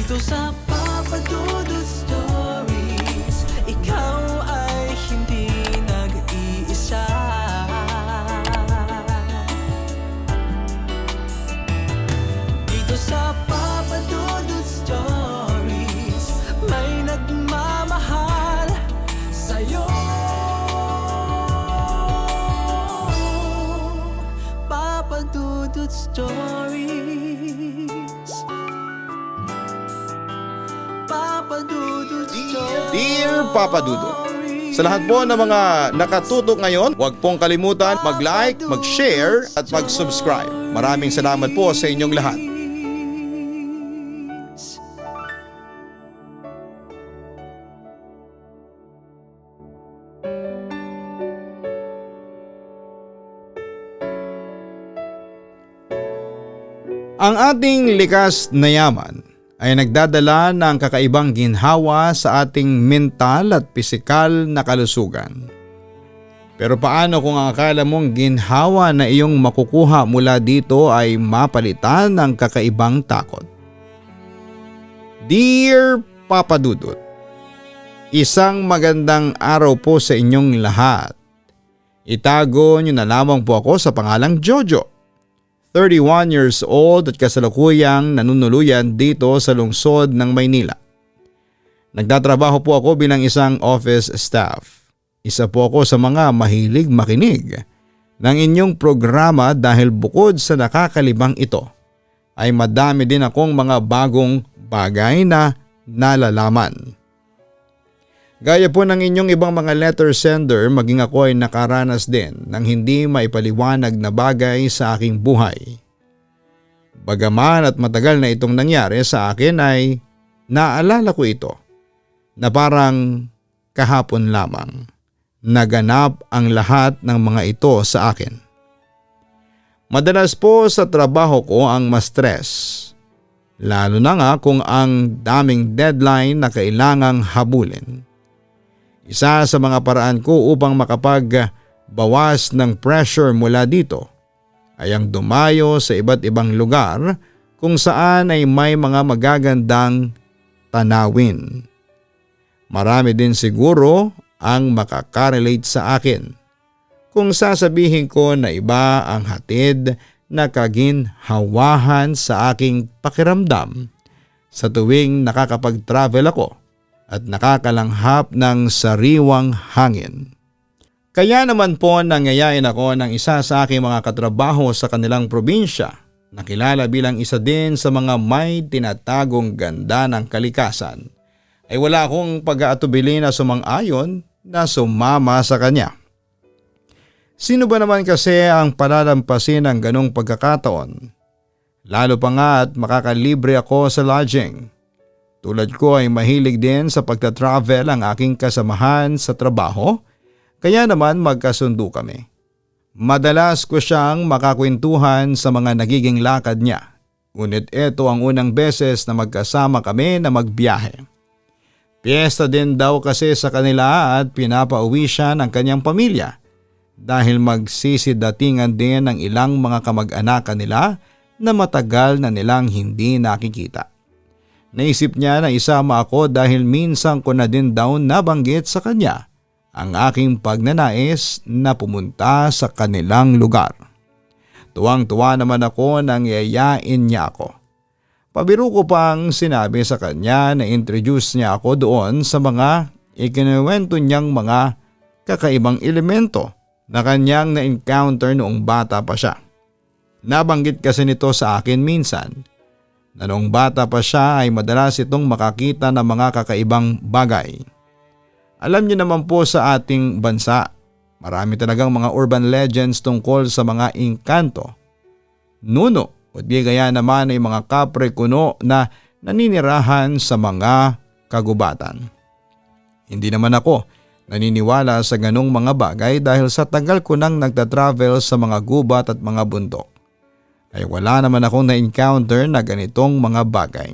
Dito sa Papa Dudut Stories, ikaw ay hindi nag-iisa. Dito sa Papa Dudut Stories, may nagmamahal sa'yo. Papa Dudut Stories, Papa Dudut Stories. Dear Papa Dudut, sa lahat po ng mga nakatutok ngayon, huwag pong kalimutan mag-like, mag-share at mag-subscribe. Maraming salamat po sa inyong lahat. Ang ating likas na yaman ay nagdadala ng kakaibang ginhawa sa ating mental at pisikal na kalusugan. Pero paano kung ang akala mong ginhawa na iyong makukuha mula dito ay mapalitan ng kakaibang takot? Dear Papa Dudut, isang magandang araw po sa inyong lahat. Itago niyo na lamang po ako sa pangalang Jojo. 31 years old at kasalukuyang nanunuluyan dito sa lungsod ng Maynila. Nagtatrabaho po ako bilang isang office staff. Isa po ako sa mga mahilig makinig ng inyong programa dahil bukod sa nakakalibang ito, ay madami din akong mga bagong bagay na nalalaman. Gaya po ng inyong ibang mga letter sender, maging ako ay nakaranas din ng hindi maipaliwanag na bagay sa aking buhay. Bagaman at matagal na itong nangyari sa akin ay naalala ko ito na parang kahapon lamang naganap ang lahat ng mga ito sa akin. Madalas po sa trabaho ko ang ma-stress, lalo na nga kung ang daming deadline na kailangang habulin. Isa sa mga paraan ko upang makapagbawas ng pressure mula dito ay ang dumayo sa iba't ibang lugar kung saan ay may mga magagandang tanawin. Marami din siguro ang makakarelate sa akin kung sasabihin ko na iba ang hatid na kaginhawahan sa aking pakiramdam sa tuwing nakakapag-travel ako at nakakalanghap ng sariwang hangin. Kaya naman po nangyayain ako ng isa sa aking mga katrabaho sa kanilang probinsya na kilala bilang isa din sa mga may tinatagong ganda ng kalikasan, ay wala akong pag-aatubili na sumang-ayon na sumama sa kanya. Sino ba naman kasi ang palalampasin ng ganong pagkakataon? Lalo pa nga at makakalibre ako sa lodging. Tulad ko ay mahilig din sa pagta-travel ang aking kasamahan sa trabaho, kaya naman magkasundo kami. Madalas ko siyang makakwentuhan sa mga nagiging lakad niya, ngunit ito ang unang beses na magkasama kami na magbiyahe. Piyesta din daw kasi sa kanila at pinapauwi siya ng kanyang pamilya dahil magsisidatingan din ng ilang mga kamag-anakan nila na matagal na nilang hindi nakikita. Naisip niya na isama ako dahil minsan ko na din daw nabanggit sa kanya ang aking pagnanais na pumunta sa kanilang lugar. Tuwang-tuwa naman ako nang yayain niya ako. Pabiro ko pang sinabi sa kanya na introduce niya ako doon sa mga ikinuwento niyang mga kakaibang elemento na kanyang na-encounter noong bata pa siya. Nabanggit kasi nito sa akin minsan na noong bata pa siya ay madalas itong makakita ng mga kakaibang bagay. Alam niyo naman po sa ating bansa, marami talagang mga urban legends tungkol sa mga engkanto, nuno o di kaya naman ay mga kapre kuno na naninirahan sa mga kagubatan. Hindi naman ako naniniwala sa ganong mga bagay dahil sa tagal ko nang nagtatravel sa mga gubat at mga bundok, ay wala naman akong na-encounter na ganitong mga bagay.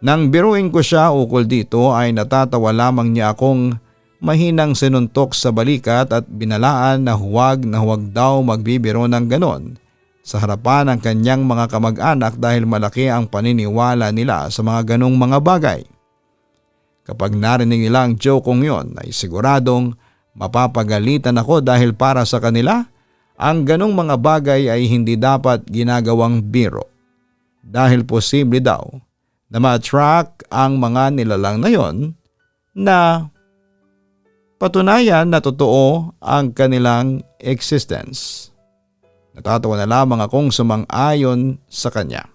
Nang biruin ko siya ukol dito ay natatawa lamang niya akong mahinang sinuntok sa balikat at binalaan na huwag daw magbibiro ng ganon sa harapan ng kanyang mga kamag-anak dahil malaki ang paniniwala nila sa mga ganong mga bagay. Kapag narinig nila ang joke kong yon ay siguradong mapapagalitan ako dahil para sa kanila, ang ganong mga bagay ay hindi dapat ginagawang biro. Dahil posible daw na ma-attract ang mga nilalang na yon na patunayan na totoo ang kanilang existence. Natatawa na lamang akong sumang-ayon sa kanya.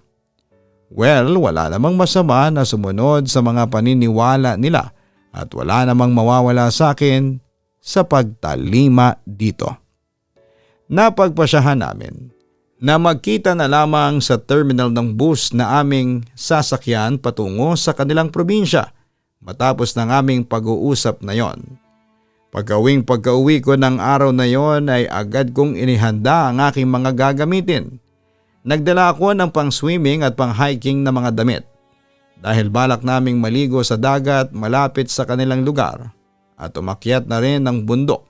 Well, wala namang masama na sumunod sa mga paniniwala nila at wala namang mawawala sa akin sa pagtalima dito. Napagpasyahan namin na magkita na lamang sa terminal ng bus na aming sasakyan patungo sa kanilang probinsya matapos ng aming pag-uusap na yon. Pagka-uwi ko ng araw na yon ay agad kong inihanda ang aking mga gagamitin. Nagdala ako ng pang-swimming at pang-hiking na mga damit dahil balak naming maligo sa dagat malapit sa kanilang lugar at umakyat na rin ng bundok.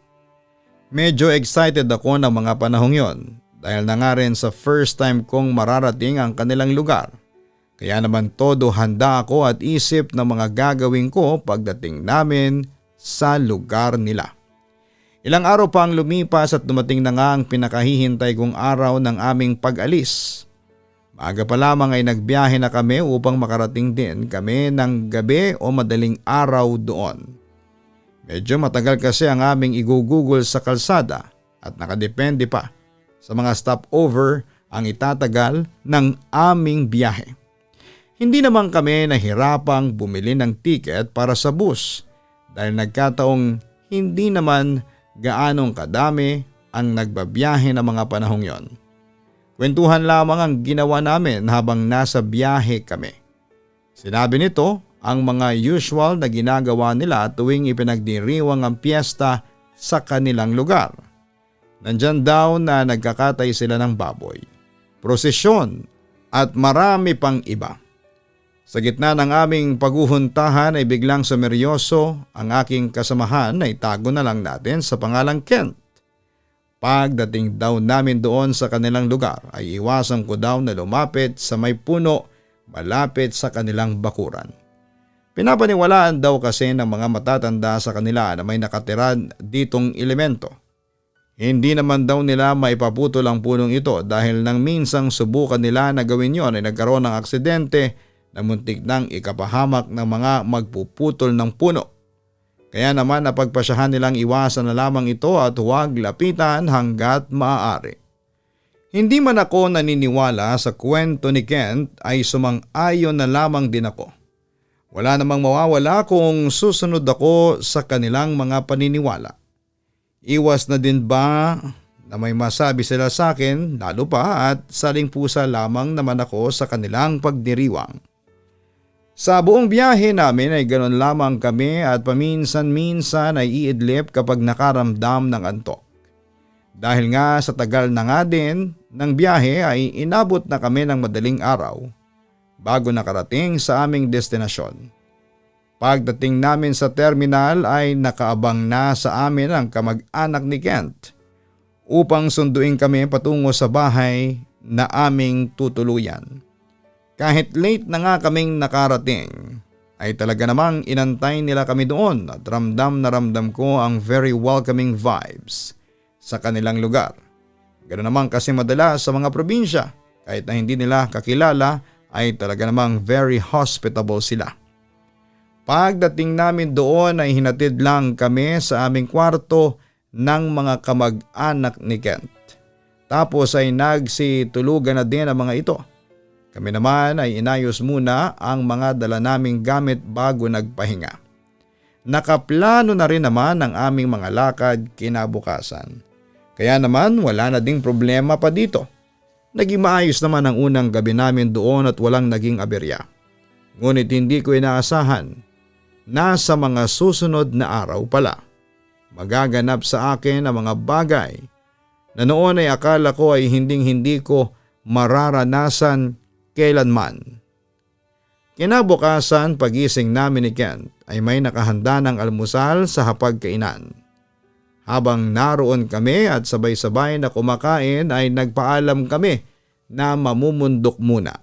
Medyo excited ako ng mga panahong yon dahil na nga rin sa first time kong mararating ang kanilang lugar. Kaya naman todo handa ako at isip ng mga gagawin ko pagdating namin sa lugar nila. Ilang araw pa ang lumipas at dumating na nga ang pinakahihintay kong araw ng aming pag-alis. Maaga pa lamang ay nagbiyahe na kami upang makarating din kami ng gabi o madaling araw doon. Medyo matagal kasi ang aming igugugol sa kalsada at nakadepende pa sa mga stopover ang itatagal ng aming biyahe. Hindi naman kami nahirapang bumili ng tiket para sa bus dahil nagkataong hindi naman gaanong kadami ang nagbabiyahe ng mga panahong yon. Kwentuhan lamang ang ginawa namin habang nasa biyahe kami. Sinabi nito ang mga usual na ginagawa nila tuwing ipinagdiriwang ang piyesta sa kanilang lugar. Nandyan daw na nagkakatay sila ng baboy, prosesyon at marami pang iba. Sa gitna ng aming paghuhuntahan ay biglang sumeryoso ang aking kasamahan na itago na lang natin sa pangalang Kent. Pagdating daw namin doon sa kanilang lugar ay iwasan ko daw na lumapit sa may puno malapit sa kanilang bakuran. Pinapaniwalaan daw kasi ng mga matatanda sa kanila na may nakatiran ditong elemento. Hindi naman daw nila maipaputol ang punong ito dahil nang minsang subukan nila na gawin yon ay nagkaroon ng aksidente na muntik nang ikapahamak ng mga magpuputol ng puno. Kaya naman napagpasyahan nilang iwasan na lamang ito at huwag lapitan hanggat maaari. Hindi man ako naniniwala sa kwento ni Kent ay sumang-ayon na lamang din ako. Wala namang mawawala kung susunod ako sa kanilang mga paniniwala. Iwas na din ba na may masabi sila sa akin lalo pa at saling pusa lamang naman ako sa kanilang pagdiriwang. Sa buong biyahe namin ay ganoon lamang kami at paminsan-minsan ay iidlip kapag nakaramdam ng antok. Dahil nga sa tagal na nga din ng biyahe ay inabot na kami ng madaling araw bago nakarating sa aming destinasyon. Pagdating namin sa terminal ay nakaabang na sa amin ang kamag-anak ni Kent upang sunduin kami patungo sa bahay na aming tutuluyan. Kahit late na nga kaming nakarating ay talaga namang inantay nila kami doon at ramdam na ramdam ko ang very welcoming vibes sa kanilang lugar. Ganoon naman kasi madalas sa mga probinsya, kahit na hindi nila kakilala ay talaga namang very hospitable sila. Pagdating namin doon ay hinatid lang kami sa aming kwarto ng mga kamag-anak ni Kent. Tapos ay nagsitulugan na din ang mga ito. Kami naman ay inayos muna ang mga dala naming gamit bago nagpahinga. Nakaplano na rin naman ang aming mga lakad kinabukasan. Kaya naman wala na ding problema pa dito. Naging maayos naman ang unang gabi namin doon at walang naging aberya. Ngunit hindi ko inaasahan na sa mga susunod na araw pala magaganap sa akin ang mga bagay na noon ay akala ko ay hindi ko mararanasan kailanman. Kinabukasan pagising namin ni Kent ay may nakahanda ng almusal sa hapagkainan. Habang naroon kami at sabay-sabay na kumakain ay nagpaalam kami na mamumundok muna.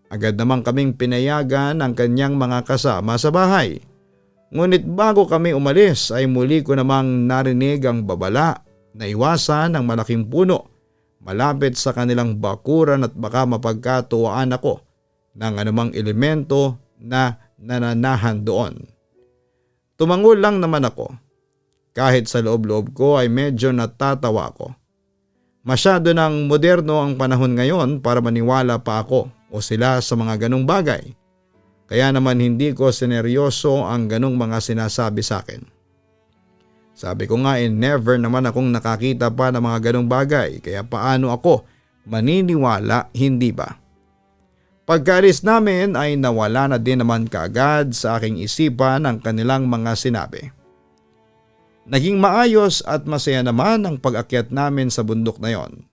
Agad naman kaming pinayagan ang kanyang mga kasama sa bahay. Ngunit bago kami umalis ay muli ko namang narinig ang babala na iwasan ng malaking puno malapit sa kanilang bakuran at baka mapagkatuwaan ako ng anumang elemento na nananahan doon. Tumango lang naman ako. Kahit sa loob-loob ko ay medyo natatawa ako. Masyado nang moderno ang panahon ngayon para maniwala pa ako o sila sa mga ganong bagay. Kaya naman hindi ko sineryoso ang ganong mga sinasabi sa akin. Sabi ko nga never naman akong nakakita pa ng mga ganong bagay, kaya paano ako maniniwala, hindi ba? Pagkaalis namin ay nawala na din naman kaagad sa aking isipan ang kanilang mga sinabi. Naging maayos at masaya naman ang pag-akyat namin sa bundok na yon.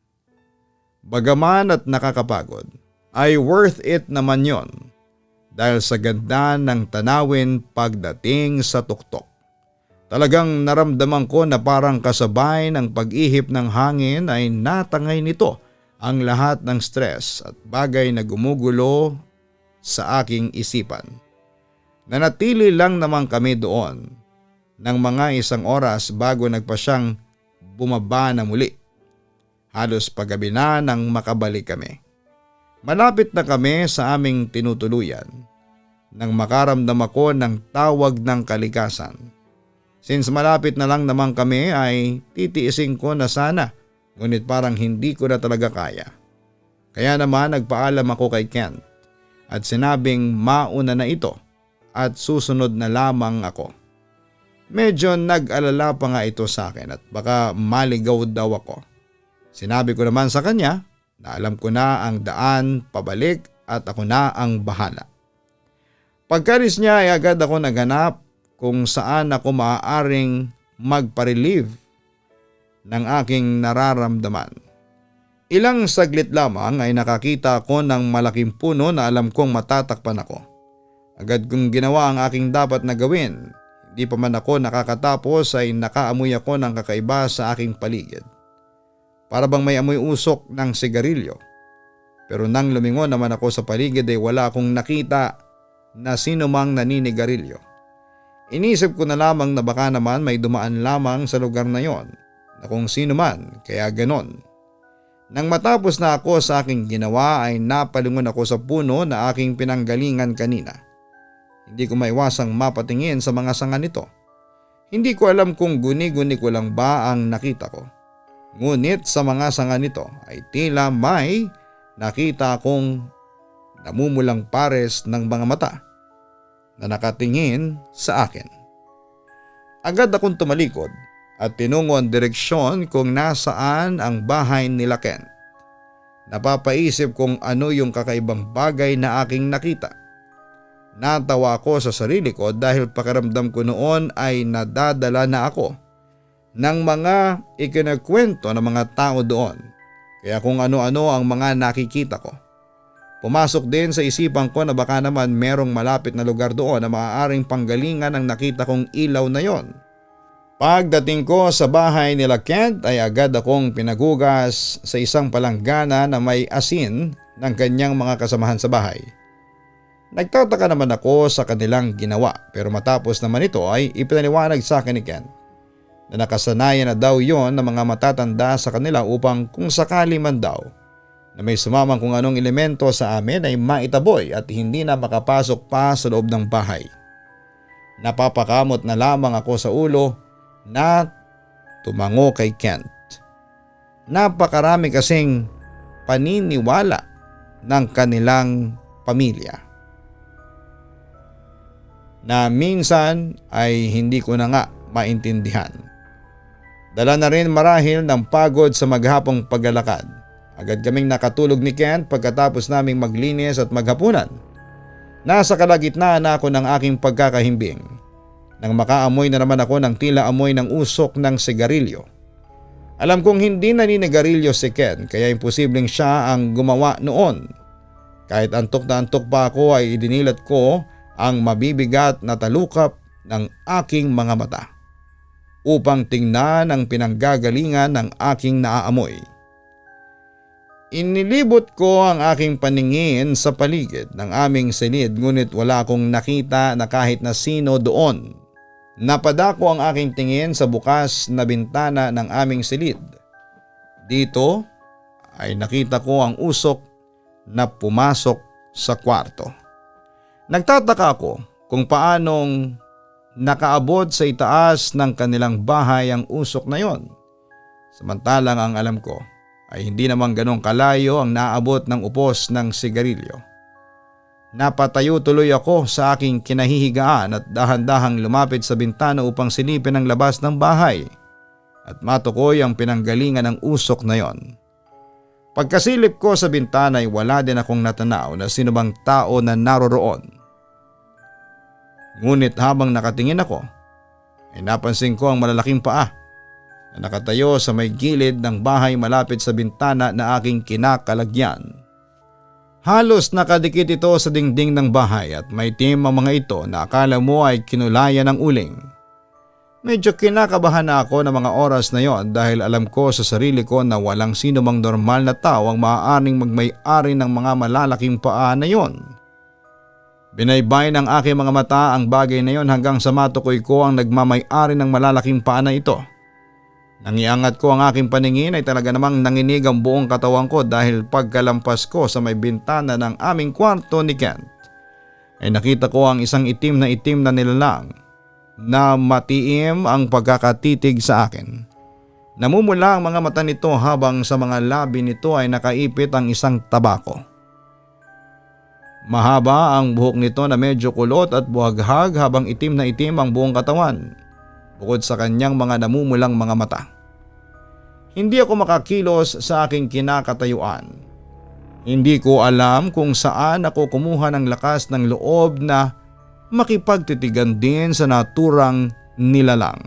Bagaman at nakakapagod, ay worth it naman yon dahil sa ganda ng tanawin pagdating sa tuktok. Talagang naramdaman ko na parang kasabay ng pag-ihip ng hangin ay natangay nito ang lahat ng stress at bagay na gumugulo sa aking isipan. Nanatili lang naman kami doon ng mga 1 oras bago nagpa siyang bumaba na muli. Halos paggabi na nang makabalik kami. Malapit na kami sa aming tinutuluyan nang makaramdam ako ng tawag ng kalikasan. Since malapit na lang naman kami ay titiisin ko na sana, ngunit parang hindi ko na talaga kaya. Kaya naman nagpaalam ako kay Kent at sinabing mauna na ito at susunod na lamang ako. Medyo nag-alala pa nga ito sa akin at baka maligaw daw ako. Sinabi ko naman sa kanya na alam ko na ang daan pabalik at ako na ang bahala. Pagkalis niya ay agad ako naghanap kung saan ako maaaring magpa-relieve ng aking nararamdaman. Ilang saglit lamang ay nakakita ako ng malaking puno na alam kong matatakpan ako. Agad kong ginawa ang aking dapat na gawin. Di pa man ako nakakatapos ay nakaamoy ako ng kakaiba sa aking paligid. Para bang may amoy usok ng sigarilyo. Pero nang lumingon naman ako sa paligid ay wala akong nakita na sino mang naninigarilyo. Inisip ko na lamang na baka naman may dumaan lamang sa lugar na yon na kung sino man, kaya ganon. Nang matapos na ako sa aking ginawa ay napalingon ako sa puno na aking pinanggalingan kanina. Hindi ko maiwasang mapatingin sa mga sanga nito. Hindi ko alam kung guni-guni ko lang ba ang nakita ko. Ngunit sa mga sanga nito ay tila may nakita akong namumulang pares ng mga mata na nakatingin sa akin. Agad akong tumalikod at tinungo ang direksyon kung nasaan ang bahay nila Kent. Napapaisip kung ano yung kakaibang bagay na aking nakita. Natawa ako sa sarili ko dahil pakiramdam ko noon ay nadadala na ako ng mga ikinakwento ng mga tao doon. Kaya kung ano-ano ang mga nakikita ko. Pumasok din sa isipan ko na baka naman merong malapit na lugar doon na maaaring panggalingan ang nakita kong ilaw na yon. Pagdating ko sa bahay nila Kent ay agad akong pinagugas sa isang palanggana na may asin ng kanyang mga kasamahan sa bahay. Nagtataka naman ako sa kanilang ginawa pero matapos naman ito ay ipinaliwanag sa akin ni Kent na nakasanayan na daw yon ng mga matatanda sa kanila upang kung sakali man daw na may sumamang kung anong elemento sa amin ay maitaboy at hindi na makapasok pa sa loob ng bahay. Napapakamot na lamang ako sa ulo na tumango kay Kent. Napakarami kasing paniniwala ng kanilang pamilya na minsan ay hindi ko na nga maintindihan. Dala na rin marahil ng pagod sa maghapong paglalakad. Agad kaming nakatulog ni Kent pagkatapos naming maglinis at maghapunan. Nasa kalagitnaan na ako ng aking pagkakahimbing nang makaamoy na naman ako ng tila amoy ng usok ng sigarilyo. Alam kong hindi naninigarilyo si Kent kaya imposibleng siya ang gumawa noon. Kahit antok na antok pa ako ay idinilat ko ang mabibigat na talukap ng aking mga mata upang tingnan ang pinanggagalingan ng aking naaamoy. Inilibot ko ang aking paningin sa paligid ng aming silid ngunit wala akong nakita na kahit na sino doon. Napadako ang aking tingin sa bukas na bintana ng aming silid. Dito ay nakita ko ang usok na pumasok sa kwarto. Nagtataka ako kung paanong nakaabot sa itaas ng kanilang bahay ang usok na yon. Samantalang ang alam ko ay hindi naman ganong kalayo ang naabot ng upos ng sigarilyo. Napatayo tuloy ako sa aking kinahihigaan at dahan-dahang lumapit sa bintana upang silipin ang labas ng bahay at matukoy ang pinanggalingan ng usok na yon. Pagkasilip ko sa bintana ay wala din akong natanaw na sino bang tao na naroroon. Ngunit habang nakatingin ako ay napansin ko ang malalaking paa na nakatayo sa may gilid ng bahay malapit sa bintana na aking kinakalagyan. Halos nakadikit ito sa dingding ng bahay at may itim ang mga ito na akala mo ay kinulayan ng uling. Medyo kinakabahan na ako ng mga oras na yon dahil alam ko sa sarili ko na walang sino mang normal na tao ang maaaring magmay-ari ng mga malalaking paa na yon. Binaybay ng aking mga mata ang bagay na yon hanggang sa matukoy ko ang nagmamay-ari ng malalaking paa na ito. Nang iangat ko ang aking paningin ay talaga namang nanginig ang buong katawan ko dahil pagkalampas ko sa may bintana ng aming kwarto ni Kent ay nakita ko ang isang itim na nilalang na matiim ang pagkakatitig sa akin. Namumula ang mga mata nito habang sa mga labi nito ay nakaipit ang isang tabako. Mahaba ang buhok nito na medyo kulot at buhaghag habang itim na itim ang buong katawan. Bukod sa kanyang mga namumulang mga mata. Hindi ako makakilos sa aking kinakatayuan. Hindi ko alam kung saan ako kumuha ng lakas ng loob na makipagtitigan din sa naturang nilalang.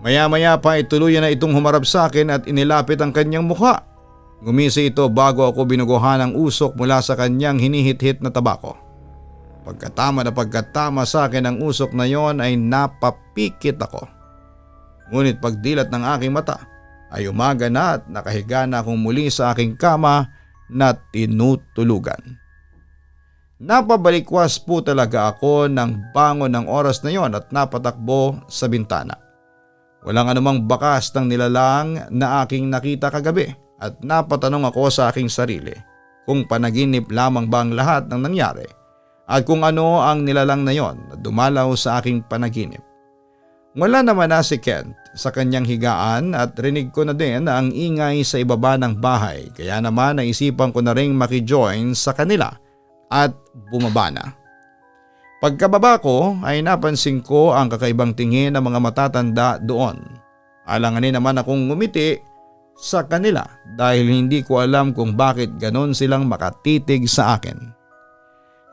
Maya-maya pa ay tuluyan na itong humarap sa akin at inilapit ang kanyang mukha. Gumisi ito bago ako binuguhan ng usok mula sa kanyang hinihit-hit na tabako. Pagkatama sa akin ng usok na yon ay napapikit ako. Ngunit pagdilat ng aking mata ay umaga na at nakahiga na akong muli sa aking kama na tinutulugan. Napabalikwas po talaga ako ng bangon ng oras na yon at napatakbo sa bintana. Walang anumang bakas ng nilalang na aking nakita kagabi at napatanong ako sa aking sarili kung panaginip lamang ba ang lahat ng nangyari. At kung ano ang nilalang na yon na dumalaw sa aking panaginip. Wala naman na si Kent sa kanyang higaan at rinig ko na din na ang ingay sa ibaba ng bahay kaya naman naisipan ko na ring makijoin sa kanila at bumaba na. Pagkababa ko ay napansin ko ang kakaibang tingin ng mga matatanda doon. Alanganin naman akong ngumiti sa kanila dahil hindi ko alam kung bakit ganon silang makatitig sa akin.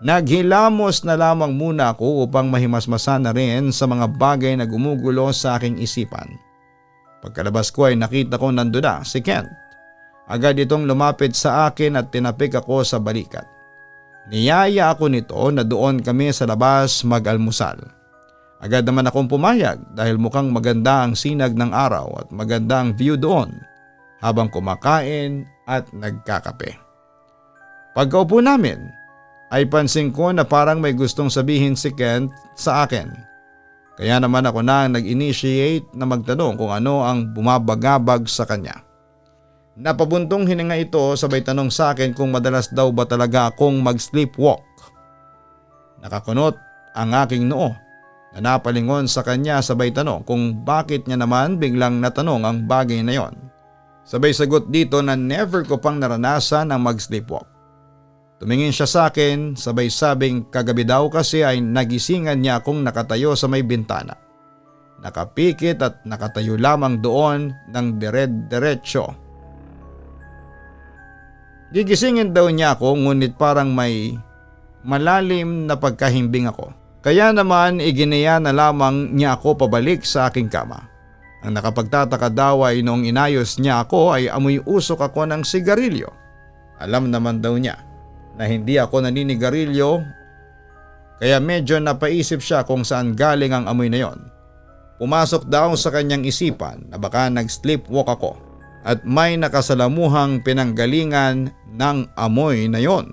Naghilamos na lamang muna ako upang mahimasmasan na rin sa mga bagay na gumugulo sa aking isipan. Pagkalabas ko ay nakita ko nandoon na si Kent. Agad itong lumapit sa akin at tinapik ako sa balikat. Niyaya ako nito na doon kami sa labas mag-almusal. Agad naman akong pumayag dahil mukhang maganda ang sinag ng araw at maganda ang view doon habang kumakain at nagkakape. Pagkaupo namin, ay pansin ko na parang may gustong sabihin si Kent sa akin. Kaya naman ako na nag-initiate na magtanong kung ano ang bumabagabag sa kanya. Napabuntong hininga ito sabay tanong sa akin kung madalas daw ba talaga akong mag-sleepwalk. Nakakunot ang aking noo na napalingon sa kanya sabay tanong kung bakit niya naman biglang natanong ang bagay na yon. Sabay sagot dito na never ko pang naranasan ang mag-sleepwalk. Tumingin siya sa akin, sabay sabing kagabi daw kasi ay nagisingan niya akong nakatayo sa may bintana. Nakapikit at nakatayo lamang doon ng diretso. Gigisingin daw niya ako ngunit parang may malalim na pagkahimbing ako. Kaya naman iginaya na lamang niya ako pabalik sa aking kama. Ang nakapagtataka daw ay noong inayos niya ako ay amoy usok ako ng sigarilyo. Alam naman daw niya na hindi ako naninigarilyo kaya medyo napaisip siya kung saan galing ang amoy na yon. Pumasok daw sa kanyang isipan na baka nag-sleepwalk ako at may nakasalamuhang pinanggalingan ng amoy na yon.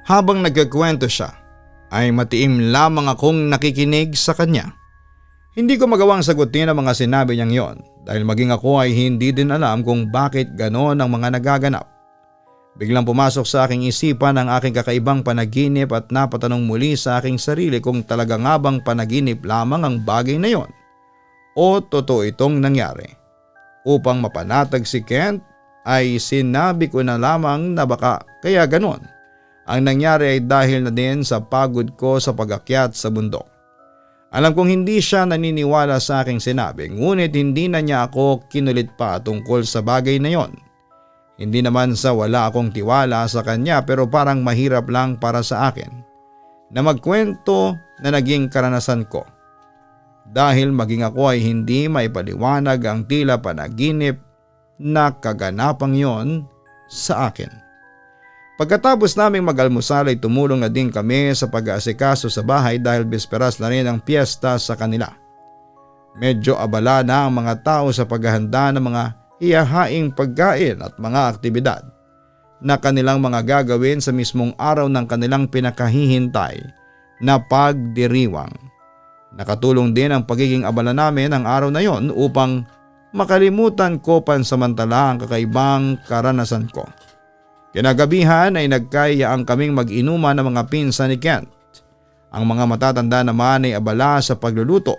Habang nagkikwento siya ay matiim lamang akong nakikinig sa kanya. Hindi ko magawang sagutin ang mga sinabi niyang yon dahil maging ako ay hindi din alam kung bakit ganon ang mga nagaganap. Biglang pumasok sa aking isipan ang aking kakaibang panaginip at napatanong muli sa aking sarili kung talaga nga bang panaginip lamang ang bagay na yon o totoo itong nangyari. Upang mapanatag si Kent ay sinabi ko na lamang na baka kaya ganon. Ang nangyari ay dahil na din sa pagod ko sa pag-akyat sa bundok. Alam kong hindi siya naniniwala sa aking sinabi, ngunit hindi na niya ako kinulit pa tungkol sa bagay na yon. Hindi naman sa wala akong tiwala sa kanya pero parang mahirap lang para sa akin na magkwento na naging karanasan ko. Dahil maging ako ay hindi maipaliwanag ang tila panaginip na kaganapang yon sa akin. Pagkatapos naming mag-almusal ay tumulong na din kami sa pag-aasikaso sa bahay dahil bisperas na rin ang piyesta sa kanila. Medyo abala na ang mga tao sa paghahanda ng mga ihahaing pagkain at mga aktibidad na kanilang mga gagawin sa mismong araw ng kanilang pinakahihintay na pagdiriwang. Nakatulong din ang pagiging abala namin ang araw na yon upang makalimutan ko pansamantala ang kakaibang karanasan ko. Kinagabihan ay nagkayaan kaming mag-inuman ng mga pinsan ni Kent. Ang mga matatanda naman ay abala sa pagluluto.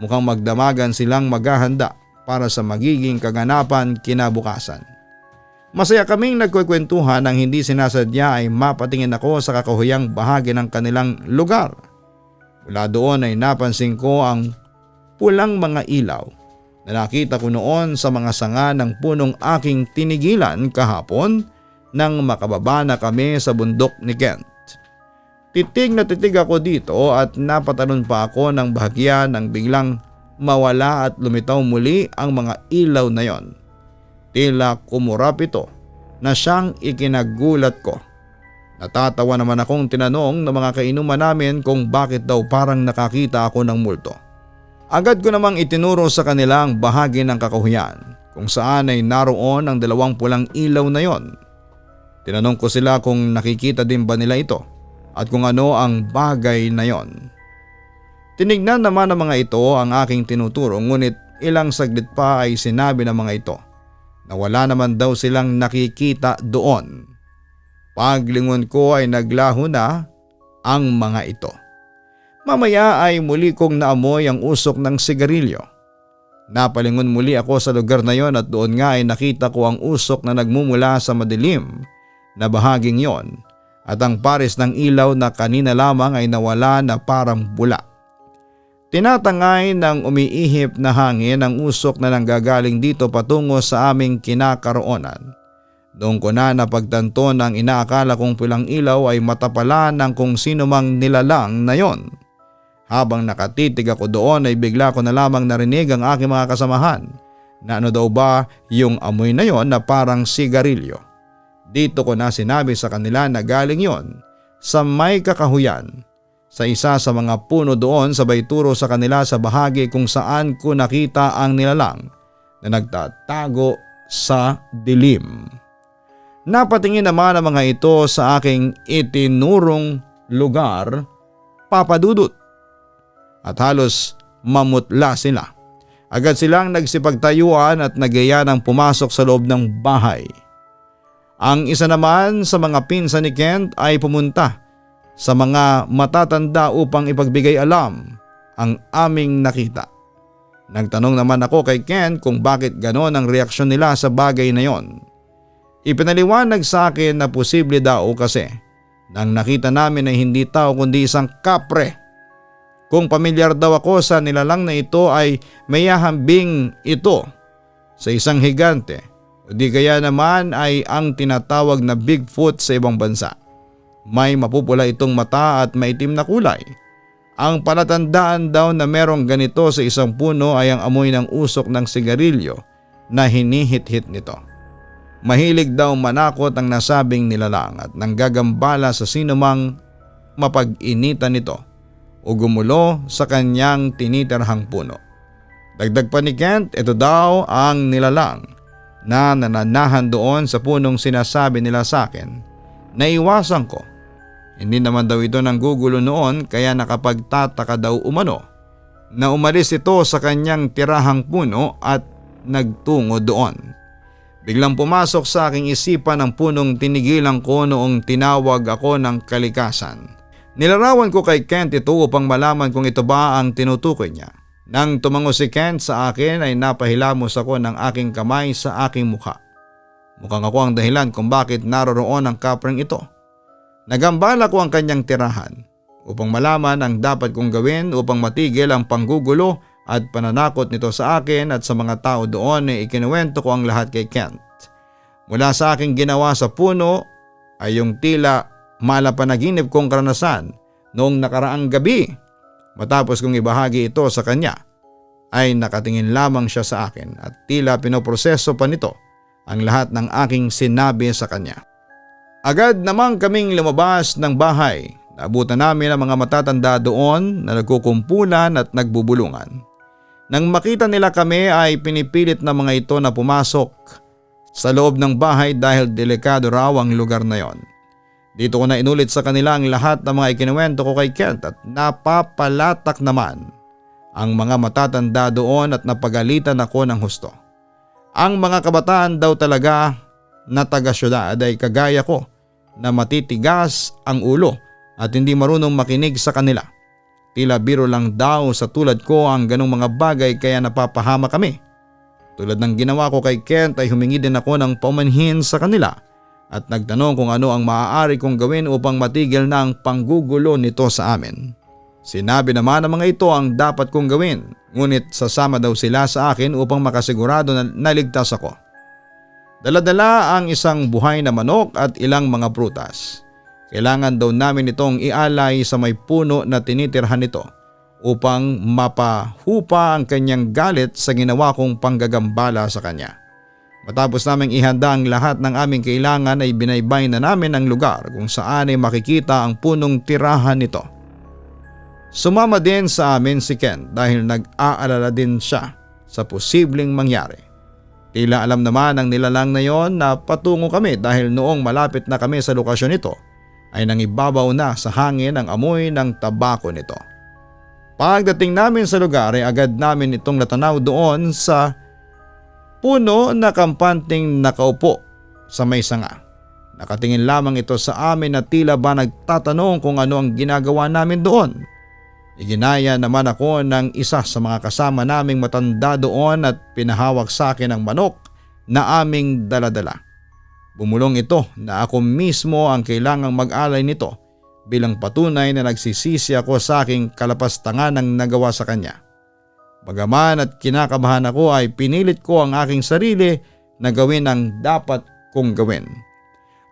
Mukhang magdamagan silang maghahanda para sa magiging kaganapan kinabukasan. Masaya kaming nagkukwentuhan nang hindi sinasadya ay mapatingin ako sa kakahuyang bahagi ng kanilang lugar. Mula doon ay napansin ko ang pulang mga ilaw na nakita ko noon sa mga sanga ng punong aking tinigilan kahapon nang makababa na kami sa bundok ni Kent. Titig na titig ako dito at napatalon pa ako ng bahagya nang biglang mawala at lumitaw muli ang mga ilaw na yon. Tila kumurap ito na siyang ikinagulat ko. Natatawa naman akong tinanong ng mga kainuman namin kung bakit daw parang nakakita ako ng multo. Agad ko namang itinuro sa kanila ang bahagi ng kakahuyan kung saan ay naroon ang dalawang pulang ilaw na yon. Tinanong ko sila kung nakikita din ba nila ito at kung ano ang bagay na yon. Tinignan naman ng mga ito ang aking tinuturo ngunit ilang saglit pa ay sinabi ng mga ito na wala naman daw silang nakikita doon. Paglingon ko ay naglaho na ang mga ito. Mamaya ay muli kong naamoy ang usok ng sigarilyo. Napalingon muli ako sa lugar na yon at doon nga ay nakita ko ang usok na nagmumula sa madilim na bahaging yon at ang pares ng ilaw na kanina lamang ay nawala na parang bula. Tinatangay ng umiihip na hangin ang usok na nanggagaling dito patungo sa aming kinakaroonan. Doon ko na napagtanto ng inaakala kong pulang ilaw ay mata pala ng kung sino mang nilalang na yon. Habang nakatitig ako doon ay bigla ko na lamang narinig ang aking mga kasamahan na ano daw ba yung amoy na yon na parang sigarilyo. Dito ko na sinabi sa kanila na galing yon sa may kakahuyan. Sa isa sa mga puno doon sabay turo sa kanila sa bahagi kung saan ko nakita ang nilalang na nagtatago sa dilim. Napatingin naman ang mga ito sa aking itinurong lugar, Papa Dudut, at halos mamutla sila. Agad silang nagsipagtayuan at nagaya ng pumasok sa loob ng bahay. Ang isa naman sa mga pinsan ni Kent ay pumunta sa mga matatanda upang ipagbigay alam ang aming nakita. Nagtanong naman ako kay Kent kung bakit ganon ang reaksyon nila sa bagay na yon. Ipinaliwanag sa akin na posible daw kasi nang nakita namin ay hindi tao kundi isang kapre. Kung pamilyar daw ako sa nilalang na ito ay mayahambing ito sa isang higante o di kaya naman ay ang tinatawag na Bigfoot sa ibang bansa. May mapupula itong mata at maitim na kulay. Ang palatandaan daw na merong ganito sa isang puno ay ang amoy ng usok ng sigarilyo na hinihit-hit nito. Mahilig daw manakot ang nasabing nilalang at nanggagambala sa sinumang mapag-initan nito o gumulo sa kanyang tinitirhang puno. Dagdag pa ni Kent, ito daw ang nilalang na nananahan doon sa punong sinasabi nila sa akin. Naiwasan ko. Hindi naman daw ito nang gugulo noon kaya nakapagtataka daw umano na umalis ito sa kanyang tirahang puno at nagtungo doon. Biglang pumasok sa aking isipan ang punong tinigilan ko noong tinawag ako ng kalikasan. Nilarawan ko kay Kent ito upang malaman kung ito ba ang tinutukoy niya. Nang tumango si Kent sa akin ay napahilamos ako ng aking kamay sa aking mukha. Mukhang ako ang dahilan kung bakit naroroon ang kapreng ito. Nagambala ko ang kanyang tirahan upang malaman ang dapat kong gawin upang matigil ang panggugulo at pananakot nito sa akin at sa mga tao doon ay ikinuwento ko ang lahat kay Kent. Mula sa aking ginawa sa puno ay yung tila malapanaginip kong karanasan noong nakaraang gabi. Matapos kong ibahagi ito sa kanya ay nakatingin lamang siya sa akin at tila pinoproseso pa nito ang lahat ng aking sinabi sa kanya. Agad namang kaming lumabas ng bahay. Naabutan namin ang mga matatanda doon na nagkukumpulan at nagbubulungan. Nang makita nila kami ay pinipilit na mga ito na pumasok sa loob ng bahay dahil delikado raw ang lugar na yon. Dito ko na inulit sa kanila ang lahat ng mga ikinuwento ko kay Kent at napapalatak naman ang mga matatanda doon at napagalitan ako ng husto. Ang mga kabataan daw talaga na taga-syudad ay kagaya ko na matitigas ang ulo at hindi marunong makinig sa kanila. Tila biro lang daw sa tulad ko ang ganong mga bagay kaya napapahama kami. Tulad ng ginawa ko kay Kent ay humingi din ako ng paumanhin sa kanila at nagtanong kung ano ang maaari kong gawin upang matigil na ang panggugulo nito sa amin. Sinabi naman ng mga ito ang dapat kong gawin, ngunit sasama daw sila sa akin upang makasigurado na naligtas ako. Dala-dala ang isang buhay na manok at ilang mga prutas. Kailangan daw namin itong ialay sa may puno na tinitirhan nito upang mapahupa ang kanyang galit sa ginawa kong panggagambala sa kanya. Matapos naming ihanda ang lahat ng aming kailangan ay binaybay na namin ang lugar kung saan ay makikita ang punong tirahan nito. Sumama din sa amin si Ken dahil nag-aalala din siya sa posibleng mangyari. Tila alam naman ng nilalang na yon na patungo kami dahil noong malapit na kami sa lokasyon nito ay nangibabaw na sa hangin ang amoy ng tabako nito. Pagdating namin sa lugar ay agad namin itong natanaw doon sa puno na kampanting nakaupo sa may sanga. Nakatingin lamang ito sa amin na tila ba nagtatanong kung ano ang ginagawa namin doon. Iginaya naman ako ng isa sa mga kasama naming matanda doon at pinahawak sa akin ang manok na aming daladala. Bumulong ito na ako mismo ang kailangang mag-alay nito bilang patunay na nagsisisi ako sa aking kalapastangan ng nagawa sa kanya. Bagaman at kinakabahan ako ay pinilit ko ang aking sarili na gawin ang dapat kong gawin.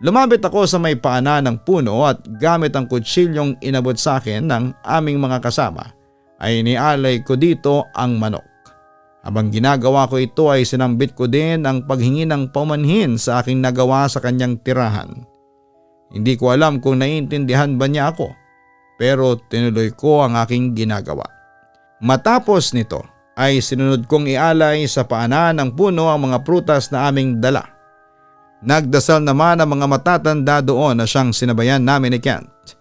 Lumapit ako sa may paanan ng puno at gamit ang kutsilyong inabot sa akin ng aming mga kasama ay inialay ko dito ang manok. Habang ginagawa ko ito ay sinambit ko din ang paghingi ng paumanhin sa aking nagawa sa kanyang tirahan. Hindi ko alam kung naiintindihan ba niya ako pero tinuloy ko ang aking ginagawa. Matapos nito ay sinunod kong ialay sa paanan ng puno ang mga prutas na aming dala. Nagdasal naman ang mga matatanda doon na siyang sinabayan namin ni Kent.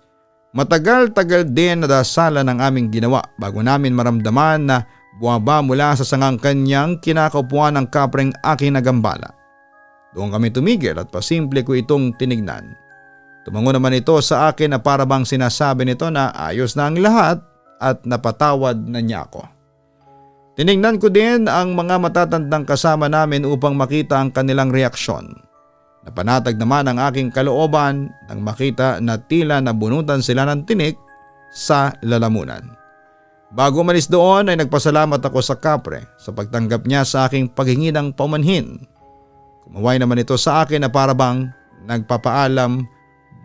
Matagal-tagal din na dasalan ang aming ginawa bago namin maramdaman na buwaba mula sa sangang kanyang kinakaupuan ng kapreng aking nagambala. Doon kami tumigil at pasimple ko itong tinignan. Tumango naman ito sa akin na para bang sinasabi nito na ayos na ang lahat at napatawad na niya ako. Tinignan ko din ang mga matatandang kasama namin upang makita ang kanilang reaksyon. Napanatag naman ang aking kalooban nang makita na tila nabunutan sila ng tinik sa lalamunan. Bago umalis doon ay nagpasalamat ako sa kapre sa pagtanggap niya sa aking paghingi ng paumanhin. Kumaway naman ito sa akin na para bang nagpapaalam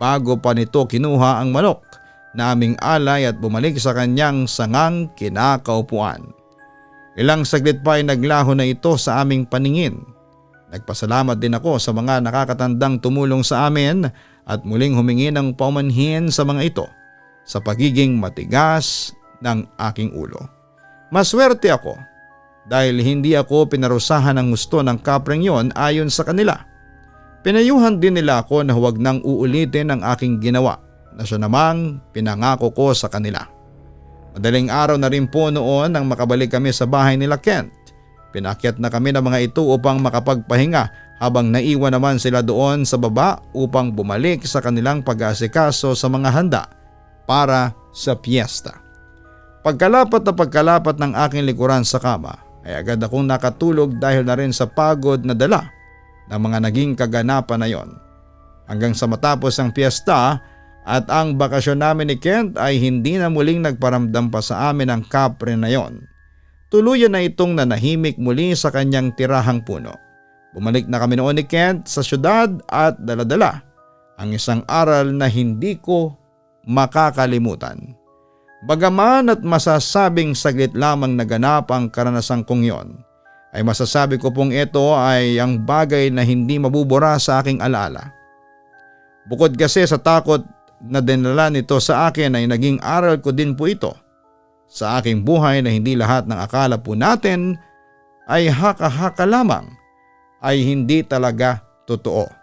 bago pa nito kinuha ang manok na aming alay at bumalik sa kanyang sangang kinakaupuan. Ilang saglit pa ay naglaho na ito sa aming paningin. Nagpasalamat din ako sa mga nakakatandang tumulong sa amin at muling humingi ng paumanhin sa mga ito sa pagiging matigas ng aking ulo. Maswerte ako dahil hindi ako pinarusahan ng gusto ng kapreng yon ayon sa kanila. Pinayuhan din nila ako na huwag nang uulitin ang aking ginawa na siya namang pinangako ko sa kanila. Madaling araw na rin po noon nang makabalik kami sa bahay nila Kent. Pinakyat na kami ng mga ito upang makapagpahinga habang naiwan naman sila doon sa baba upang bumalik sa kanilang pag-aasikaso sa mga handa para sa piyesta. Pagkalapat na pagkalapat ng aking likuran sa kama ay agad akong nakatulog dahil na rin sa pagod na dala ng mga naging kaganapan na yon. Hanggang sa matapos ang piyesta at ang bakasyon namin ni Kent ay hindi na muling nagparamdam pa sa amin ang kapre na yon. Tuluyan na itong nanahimik muli sa kanyang tirahang puno. Bumalik na kami noon ni Kent sa syudad at daladala ang isang aral na hindi ko makakalimutan. Bagaman at masasabing saglit lamang naganap ang karanasang kong yon, ay masasabi ko pong ito ay ang bagay na hindi mabubura sa aking alaala. Bukod kasi sa takot na dinala nito sa akin ay naging aral ko din po ito sa aking buhay na hindi lahat ng akala po natin ay haka-haka lamang ay hindi talaga totoo.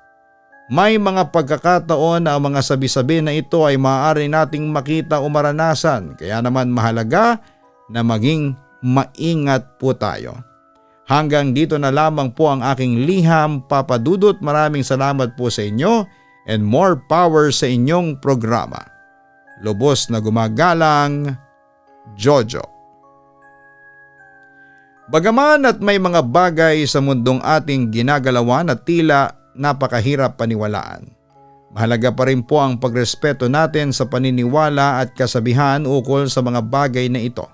May mga pagkakataon na ang mga sabi-sabi na ito ay maaari nating makita o maranasan, kaya naman mahalaga na maging maingat po tayo. Hanggang dito na lamang po ang aking liham, Papa Dudut. Maraming salamat po sa inyo and more power sa inyong programa. Lubos na gumagalang, Jojo. Bagaman at may mga bagay sa mundong ating ginagalawan na tila napakahirap paniwalaan, mahalaga pa rin po ang pagrespeto natin sa paniniwala at kasabihan ukol sa mga bagay na ito.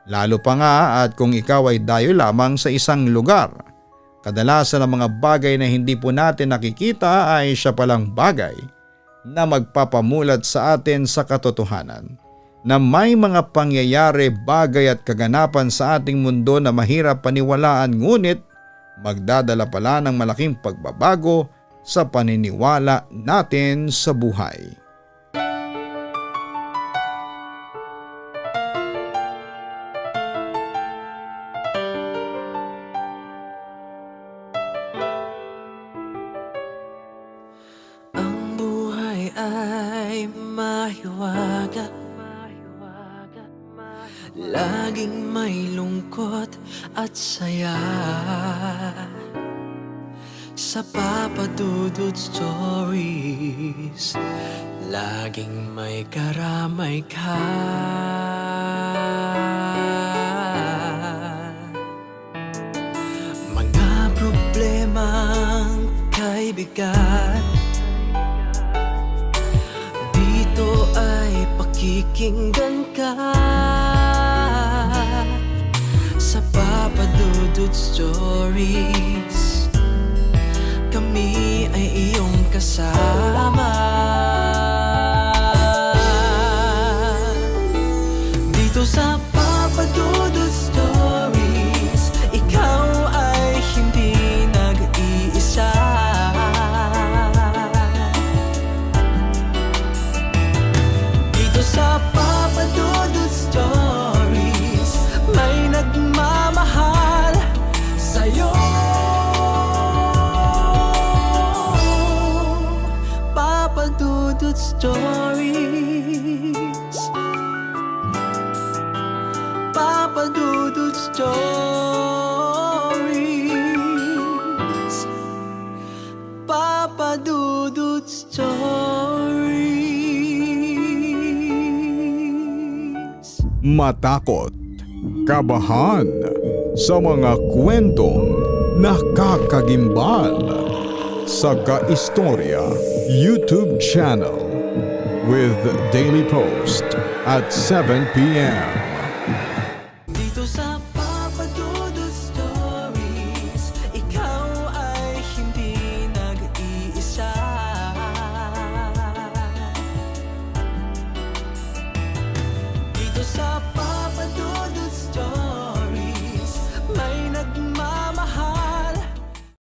Lalo pa nga at kung ikaw ay dayo lamang sa isang lugar. Kadalasan ang mga bagay na hindi po natin nakikita ay siya palang bagay na magpapamulat sa atin sa katotohanan na may mga pangyayari, bagay at kaganapan sa ating mundo na mahirap paniwalaan, ngunit magdadala pala ng malaking pagbabago sa paniniwala natin sa buhay. Ang buhay ay mahiwaga, laging may lungkot at saya. Sa Papa Dudut Stories, laging may karamay ka. Mga problemang kay bigat, dito ay pakikinggan ka. Sa Papa Dudut Stories, kami ay iyong kasama. Dito sa Papa Dudut Stories, ikaw ay hindi nag-iisa. Dito sa Papa Dudut Stories, may nagmamahal sa'yo. Papa Dudut Stories, Papa Dudut Stories, Papa Dudut Stories. Matakot, kabahan sa mga kwentong nakakagimbal sa Kaistorya YouTube channel with daily post at 7 p.m.